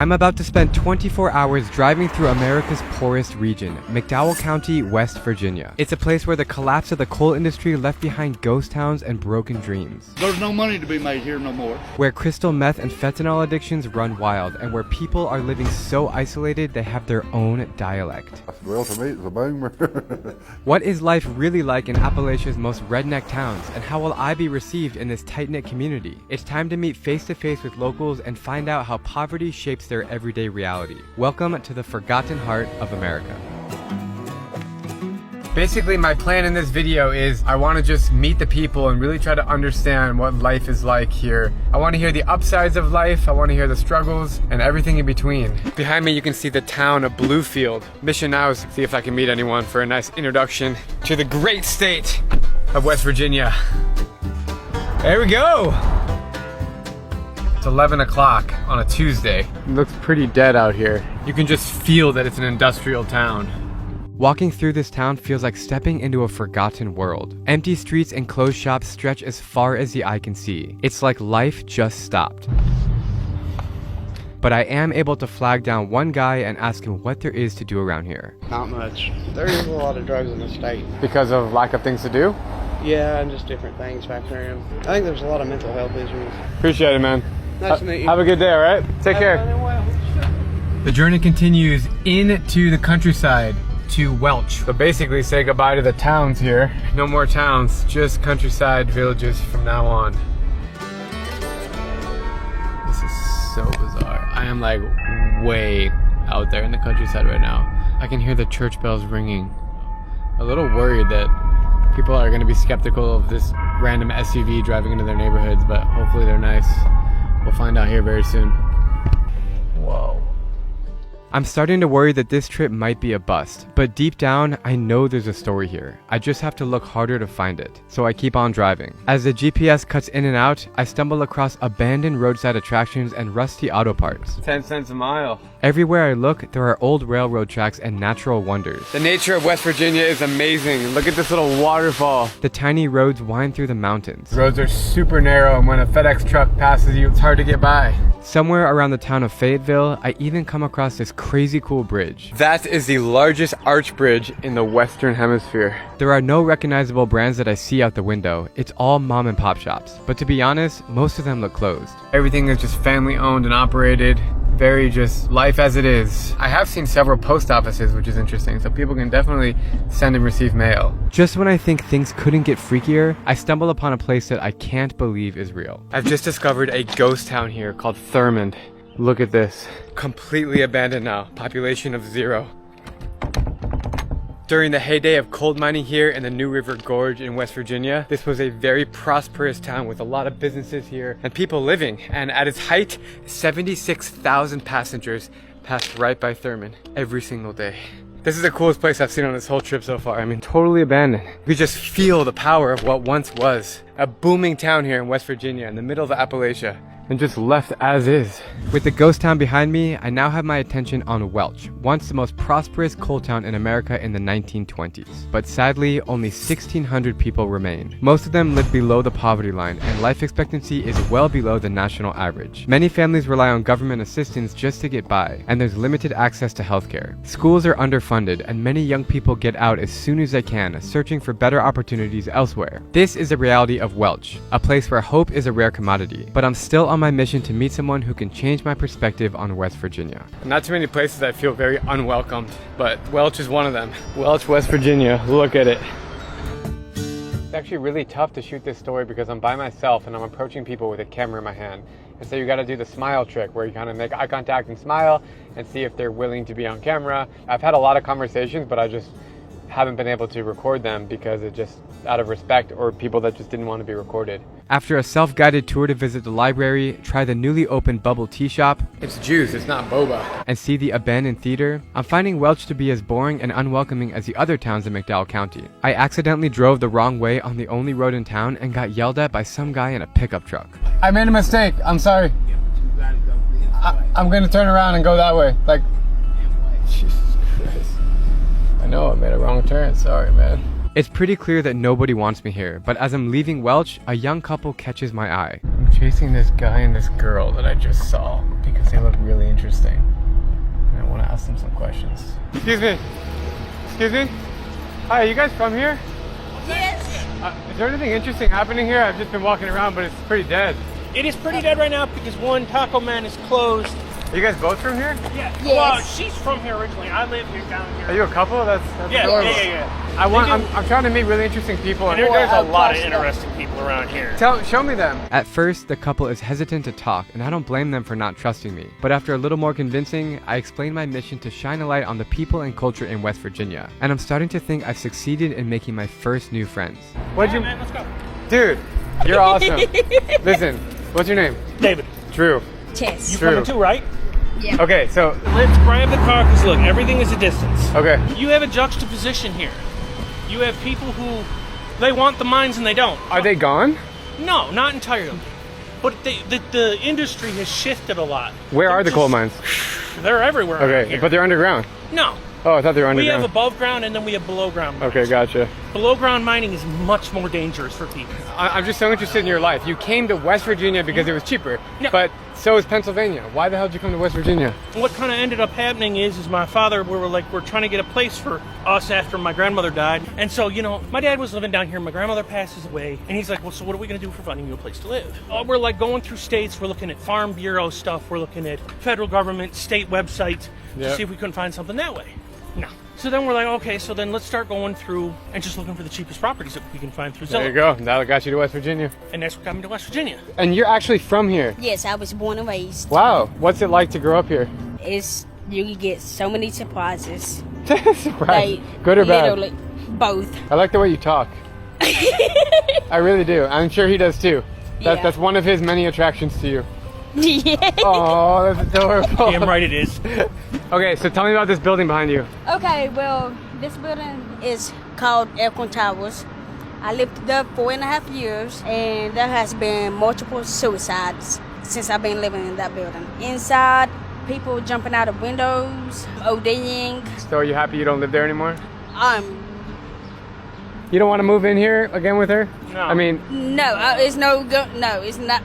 I'm about to spend 24 hours driving through America's poorest region, McDowell County, West Virginia. It's a place where the collapse of the coal industry left behind ghost towns and broken dreams. There's no money to be made here no more. Where crystal meth and fentanyl addictions run wild, and where people are living so isolated they have their own dialect. Well, for me, it's a boomer. What is life really like in Appalachia's most redneck towns, and how will I be received in this tight-knit community? It's time to meet face-to-face with locals and find out how poverty shapes their everyday reality. Welcome to the forgotten heart of America. Basically, my plan in this video is I want to just meet the people and really try to understand what life is like here. I want to hear the upsides of life, I want to hear the struggles, and everything in between. Behind me you can see the town of Bluefield. Mission now is to see if I can meet anyone for a nice introduction to the great state of West Virginia. There we go! It's 11 o'clock on a Tuesday. It looks pretty dead out here. You can just feel that it's an industrial town. Walking through this town feels like stepping into a forgotten world. Empty streets and closed shops stretch as far as the eye can see. It's like life just stopped. But I am able to flag down one guy and ask him what there is to do around here. Not much. There is a lot of drugs in the state. Because of lack of things to do? Yeah, and just different things factoring in. I think there's a lot of mental health issues. Appreciate it, man. Nice to meet you. Have a good day, all right? Take care. The journey continues into the countryside to Welch. So basically say goodbye to the towns here. No more towns, just countryside villages from now on. This is so bizarre. I am like way out there in the countryside right now. I can hear the church bells ringing. A little worried that people are gonna be skeptical of this random SUV driving into their neighborhoods, but hopefully they're nice. We'll find out here very soon. Whoa. I'm starting to worry that this trip might be a bust, but deep down, I know there's a story here. I just have to look harder to find it. So I keep on driving. As the GPS cuts in and out, I stumble across abandoned roadside attractions and rusty auto parts. 10 cents a mile. Everywhere I look, there are old railroad tracks and natural wonders. The nature of West Virginia is amazing. Look at this little waterfall. The tiny roads wind through the mountains. Roads are super narrow, and when a FedEx truck passes you, it's hard to get by. Somewhere around the town of Fayetteville, I even come across this crazy cool bridge. That is the largest arch bridge in the Western Hemisphere. There are no recognizable brands that I see out the window. It's all mom and pop shops. But to be honest, most of them look closed. Everything is just family owned and operated. Very just life as it is. I have seen several post offices, which is interesting, so people can definitely send and receive mail. Just when I think things couldn't get freakier, I stumble upon a place that I can't believe is real. I've just discovered a ghost town here called Thurmond. Look at this. Completely abandoned now. Population of 0. During the heyday of coal mining here in the New River Gorge in West Virginia, this was a very prosperous town with a lot of businesses here and people living. And at its height, 76,000 passengers passed right by Thurmond every single day. This is the coolest place I've seen on this whole trip so far. I mean, totally abandoned. We just feel the power of what once was a booming town here in West Virginia in the middle of Appalachia. And just left as is. With the ghost town behind me, I now have my attention on Welch, once the most prosperous coal town in America in the 1920s. But sadly, only 1,600 people remain. Most of them live below the poverty line, and life expectancy is well below the national average. Many families rely on government assistance just to get by, and there's limited access to healthcare. Schools are underfunded, and many young people get out as soon as they can, searching for better opportunities elsewhere. This is the reality of Welch, a place where hope is a rare commodity. But I'm still on my mission to meet someone who can change my perspective on West Virginia. Not too many places I feel very unwelcomed, but Welch is one of them. Welch, West Virginia, look at it. It's actually really tough to shoot this story because I'm by myself and I'm approaching people with a camera in my hand. And so you gotta do the smile trick where you kind of make eye contact and smile and see if they're willing to be on camera. I've had a lot of conversations, but I just haven't been able to record them because it just out of respect or people that just didn't want to be recorded. After a self-guided tour to visit the library, try the newly opened bubble tea shop, it's juice, it's not boba, and see the abandoned theater, I'm finding Welch to be as boring and unwelcoming as the other towns in McDowell County. I accidentally drove the wrong way on the only road in town and got yelled at by some guy in a pickup truck. I made a mistake, I'm sorry. I'm gonna turn around and go that way. Like, Jesus Christ. I know I made a wrong turn, sorry man. It's pretty clear that nobody wants me here, but as I'm leaving Welch, a young couple catches my eye. I'm I'm chasing this guy and this girl that I just saw because they look really interesting. And I want to ask them some questions. Excuse me. Excuse me? Hi, are you guys from here? Yes. Is there anything interesting happening here? I've just been walking around, but it's pretty dead. It is pretty dead right now because one Taco Man is closed. Are you guys both from here? Yeah. Yes. Well, she's from here originally. I live here down here. Are you a couple? That's Yeah, adorable. yeah. I'm trying to meet really interesting people. And there's a lot of interesting people around here. Show me them. At first, the couple is hesitant to talk, and I don't blame them for not trusting me. But after a little more convincing, I explain my mission to shine a light on the people and culture in West Virginia. And I'm starting to think I've succeeded in making my first new friends. Man, let's go. Dude, you're awesome. Listen, what's your name? David, Drew. Chess. you True. coming too, right? Yeah. Okay, so, Let's grab the car because look, everything is a distance. okay. You have a juxtaposition here. You have people who, they want the mines and they don't. Are they gone? No, not entirely. But the industry has shifted a lot. Where are the coal mines? They're everywhere around Okay, here. but they're underground. No. Oh, I thought they were We underground. have above ground and then we have below ground mines. Okay, gotcha. Below ground mining is much more dangerous for people. I'm just so interested in your life. You came to West Virginia because it was cheaper, Yeah. but so is Pennsylvania. Why the hell did you come to West Virginia? What kind of ended up happening is my father, we're trying to get a place for us after my grandmother died. And so, my dad was living down here, my grandmother passes away, and he's like, well, so what are we going to do for finding you a place to live? We're like going through states, we're looking at Farm Bureau stuff, we're looking at federal government, state websites to Yep. see if we couldn't find something that way. No. So then we're like, okay, so then let's start going through and just looking for the cheapest properties that we can find through There you Zillow. go. That got you to West Virginia. And that's what got me to West Virginia. And you're actually from here. Yes, I was born and raised. Wow. What's it like to grow up here? You get so many surprises. Surprise. Like, Good or bad? literally, both. I like the way you talk. I really do. I'm sure he does too. Yeah. That's one of his many attractions to you. Yeah. Oh, that's adorable. Damn right it is. Okay, so tell me about this building behind you. Okay, well, this building is called Aircon Towers. I lived there 4.5 years, and there has been multiple suicides since I've been living in that building. Inside, people jumping out of windows, ODing. So are you happy you don't live there anymore? You You don't want to move in here again with her? No. I mean, no, it's no it's not.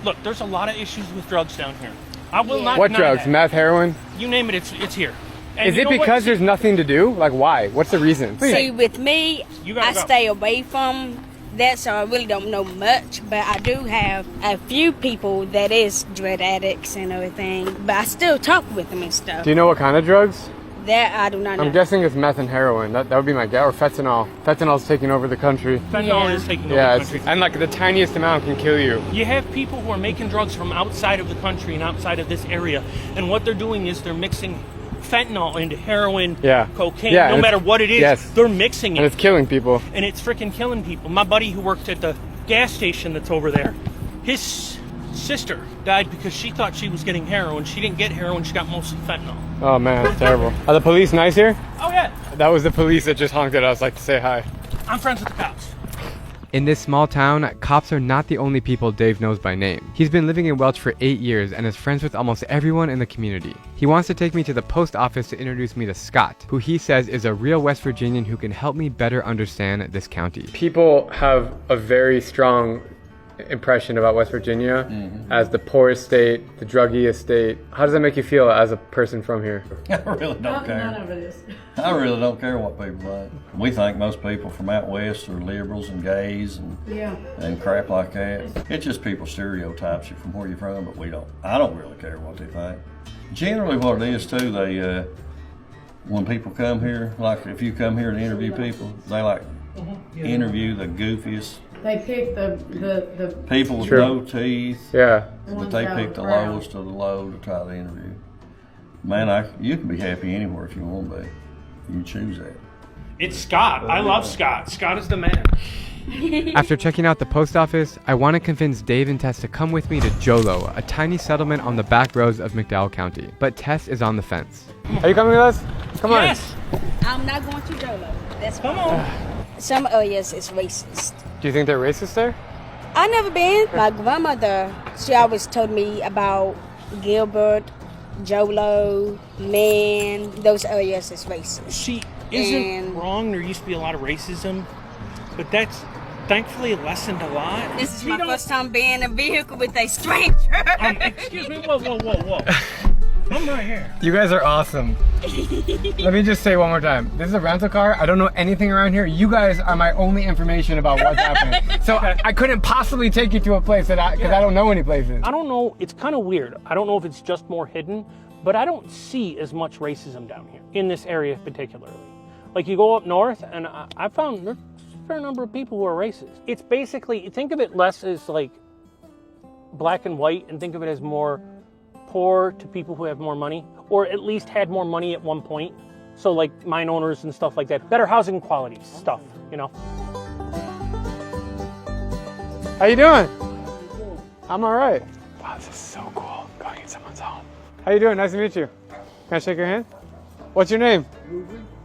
Look, there's a lot of issues with drugs down here. I will not what deny drugs? that. Meth, heroin? You name it, it's here. And Is you it know what? because there's nothing to do? Like, why? What's the reason? See, with me, You gotta I go. stay away from that, so I really don't know much. But I do have a few people that is drug addicts and everything. But I still talk with them and stuff. Do you know what kind of drugs? That I do not know. I'm guessing it's meth and heroin. That would be my guess. Or fentanyl. Fentanyl's taking over the country. Fentanyl Yeah. is taking over Yeah, the it's, country. and like the tiniest amount can kill you. You have people who are making drugs from outside of the country and outside of this area, and what they're doing is they're mixing fentanyl into heroin, Yeah. cocaine, Yeah, no and matter it's- what it is, yes. they're mixing And it, it's killing people. and it's freaking killing people. My buddy who worked at the gas station that's over there, his sister died because she thought she was getting heroin. She didn't get heroin, she got mostly fentanyl. Oh man, it's terrible. Are the police nice here? Oh yeah, That was the police that just honked at us like to say hi. I'm friends with the cops. In this small town, cops are not the only people Dave knows by name. He's been living in Welch for 8 years and is friends with almost everyone in the community. He wants to take me to the post office to introduce me to Scott, who he says is a real West Virginian who can help me better understand this county. People have a very strong impression about West Virginia as the poorest state, the druggiest state. How does that make you feel as a person from here? I really don't care. I really don't care what people think. We think most people from out west are liberals and gays and crap like that. It's just people stereotypes you from where you're from, but we don't. I don't really care what they think. Generally, what it is too, they when people come here, like if you come here and interview people, they like interview the goofiest They pick the people with True. no teeth. Yeah. But they pick the lowest of the low to try to interview. Man, you can be happy anywhere if you want to be. You choose that. It's Scott. I love Scott. Scott is the man. After checking out the post office, I want to convince Dave and Tess to come with me to Jolo, a tiny settlement on the back roads of McDowell County. But Tess is on the fence. Are you coming with us? Come on. Yes. I'm not going to Jolo. That's Come fine. on. Some areas is racist. Do you think they're racist there? I never been. My grandmother, she always told me about Gilbert, Jolo, Man. Those areas is racist. She isn't And- wrong. There used to be a lot of racism, but that's thankfully lessened a lot. This is my first time being in a vehicle with a stranger. Excuse me, whoa. I'm right here. You guys are awesome. Let me just say one more time. This is a rental car. I don't know anything around here. You guys are my only information about what's happening. So I couldn't possibly take you to a place that because I don't know any places. I don't know, it's kind of weird. I don't know if it's just more hidden, but I don't see as much racism down here, in this area particularly. Like you go up north and I found there's a fair number of people who are racist. It's basically, think of it less as like black and white and think of it as more poor to people who have more money, or at least had more money at one point. So like mine owners and stuff like that. Better housing quality stuff, you know. How you doing? I'm all right. Wow, this is so cool, going in someone's home. How you doing? Nice to meet you. Can I shake your hand? What's your name?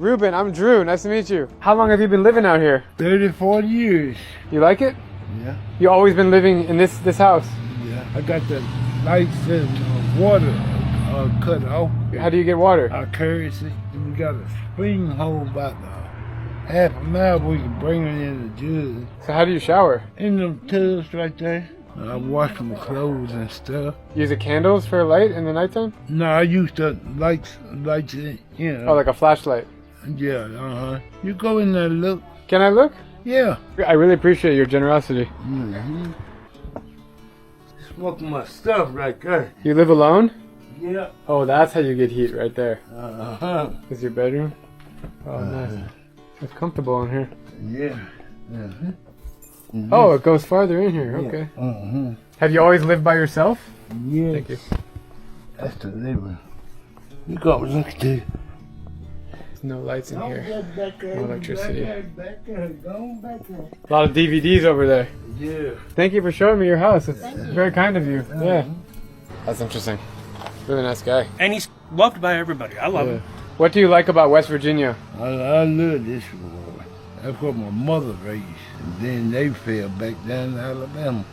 Ruben, I'm Drew. Nice to meet you. How long have you been living out here? 34 years. You like it? Yeah. You always been living in this house? Yeah. I got the lights and water cut off. How do you get water? I carry it. We got a spring hole about half a mile. We can bring it in the jug. So how do you shower? In them tubs right there. I wash my clothes and stuff. Use the candles for light in the nighttime? No, I use the lights in, you know. Oh, like a flashlight. Yeah, You go in there and look. Can I look? Yeah. I really appreciate your generosity. Mm-hmm. Smoking my stuff right there. You live alone? Yeah. Oh, that's how you get heat right there. Uh-huh. Is your bedroom? Oh, nice. It's comfortable in here. Yeah. Uh-huh. Mm-hmm. Oh, it goes farther in here. Okay. Uh-huh. Have you always lived by yourself? Yeah. Thank you. That's the living. You go look at this. There's no lights in here. No electricity. A Back there. lot of DVDs over there. Yeah. Thank you for showing me your house. It's very kind of you. Yeah. That's interesting. Really nice guy. And he's loved by everybody. I love him. What do you like about West Virginia? I love this war. That's what my mother raised. And then they fell back down to Alabama.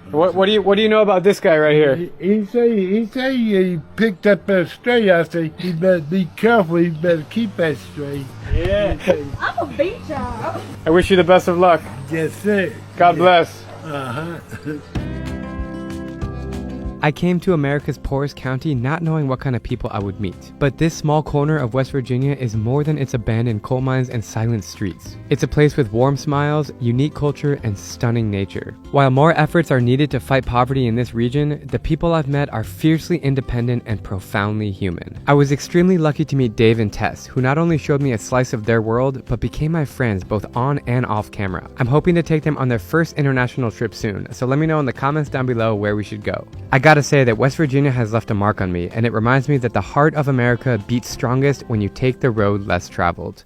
What do you know about this guy right here? He say he picked up that stray. I say he better be careful. He better keep that stray. Yeah. I'm a beat y'all. I wish you the best of luck. Yes, sir. God bless. Uh-huh. I came to America's poorest county not knowing what kind of people I would meet. But this small corner of West Virginia is more than its abandoned coal mines and silent streets. It's a place with warm smiles, unique culture, and stunning nature. While more efforts are needed to fight poverty in this region, the people I've met are fiercely independent and profoundly human. I was extremely lucky to meet Dave and Tess, who not only showed me a slice of their world, but became my friends both on and off camera. I'm hoping to take them on their first international trip soon, so let me know in the comments down below where we should go. I gotta say that West Virginia has left a mark on me, and it reminds me that the heart of America beats strongest when you take the road less traveled.